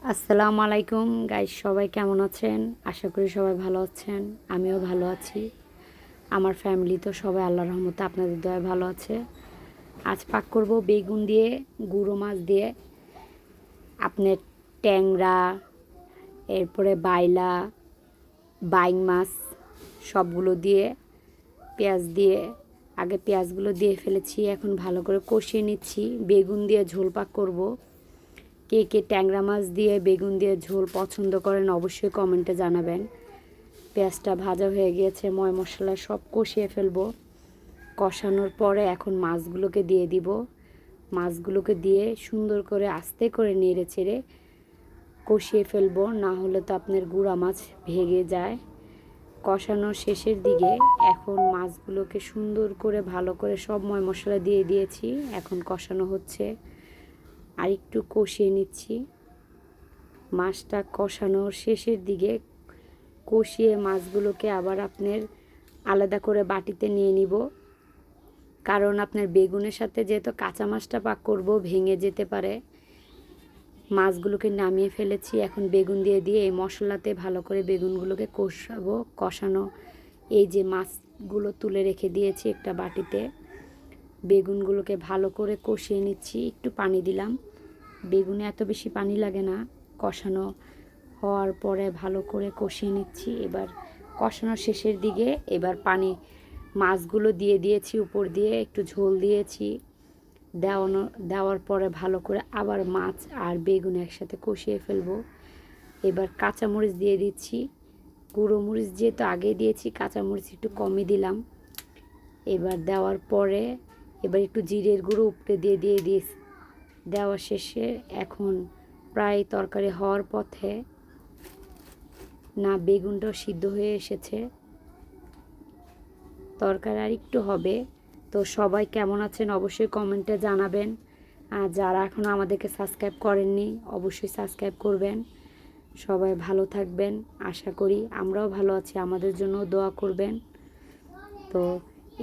আসসালামু আলাইকুম গাইস, সবাই কেমন আছেন? আশা করি সবাই ভালো আছেন। আমিও ভালো আছি। আমার ফ্যামিলি তো সবাই আল্লাহর রহমতে আপনাদের দয়ায় ভালো আছে। আজ পাক করব বেগুন দিয়ে, গুঁড়ো মাছ দিয়ে, আপনার ট্যাংরা, এরপরে বাইলা, বাইং মাছ সবগুলো দিয়ে, পেঁয়াজ দিয়ে, আগে পেঁয়াজগুলো দিয়ে ফেলেছি, এখন ভালো করে কষিয়ে নিচ্ছি। বেগুন দিয়ে ঝোল পাক করব। কে কে ট্যাংরা মাছ দিয়ে বেগুন দিয়ে ঝোল পছন্দ করেন অবশ্যই কমেন্টে জানাবেন। পেঁয়াজটা ভাজা হয়ে গিয়েছে, ময় মশলা সব কষিয়ে ফেলবো। কষানোর পরে এখন মাছগুলোকে দিয়ে দিব। মাছগুলোকে দিয়ে সুন্দর করে আস্তে করে নেড়ে চেড়ে কষিয়ে ফেলবো, না হলে তো আপনার গুঁড়া মাছ ভেঙে যায়। কষানোর শেষের দিকে এখন মাছগুলোকে সুন্দর করে ভালো করে সব ময় মশলা দিয়ে দিয়েছি। এখন কষানো হচ্ছে, আর একটু কষিয়ে নিচ্ছি। মাছটা কষানোর শেষের দিকে কষিয়ে মাছগুলোকে আবার আপনার আলাদা করে বাটিতে নিয়ে নিব, কারণ আপনার বেগুনের সাথে যেহেতু কাঁচা মাছটা পাক করব ভেঙে যেতে পারে। মাছগুলোকে নামিয়ে ফেলেছি, এখন বেগুন দিয়ে দিয়ে এই মশলাতে ভালো করে বেগুনগুলোকে কষাবো। কষানো এই যে মাছগুলো তুলে রেখে দিয়েছি একটা বাটিতে, বেগুনগুলোকে ভালো করে কষিয়ে নিচ্ছি। একটু পানি দিলাম, বেগুনে এত বেশি পানি লাগে না। কষানো হওয়ার পরে ভালো করে কষিয়ে নিচ্ছি। এবার কষানোর শেষের দিকে এবার পানি মাছগুলো দিয়ে দিয়েছি, উপর দিয়ে একটু ঝোল দিয়েছি। দেওয়ার পরে ভালো করে আবার মাছ আর বেগুন একসাথে কষিয়ে ফেলবো। এবার কাঁচামরিচ দিয়ে দিচ্ছি। গুঁড়ো মরিচ যেহেতু আগে দিয়েছি, কাঁচামরিচ একটু কমই দিলাম। এবার দেওয়ার পরে এবার একটু জিরের গুঁড়ো উপরে দিয়ে দিয়েছি। দেওয়া শেষে এখন প্রায় তরকারি হওয়ার পথে, না বেগুনটাও সিদ্ধ হয়ে এসেছে, তরকারি আর একটু হবে। তো সবাই কেমন আছেন অবশ্যই কমেন্টে জানাবেন। আর যারা এখনও আমাদেরকে সাবস্ক্রাইব করেননি অবশ্যই সাবস্ক্রাইব করবেন। সবাই ভালো থাকবেন, আশা করি আমরাও ভালো আছি, আমাদের জন্য দোয়া করবেন। তো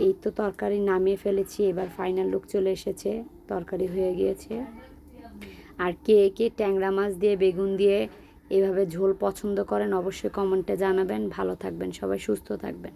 এই তো তরকারি নামিয়ে ফেলেছি, এবার ফাইনাল লুক চলে এসেছে, তরকারি হয়ে গিয়েছে। আর কে কে ট্যাংরা মাছ দিয়ে বেগুন দিয়ে এভাবে ঝোল পছন্দ করেন অবশ্যই কমেন্টে জানাবেন। ভালো থাকবেন সবাই, সুস্থ থাকবেন।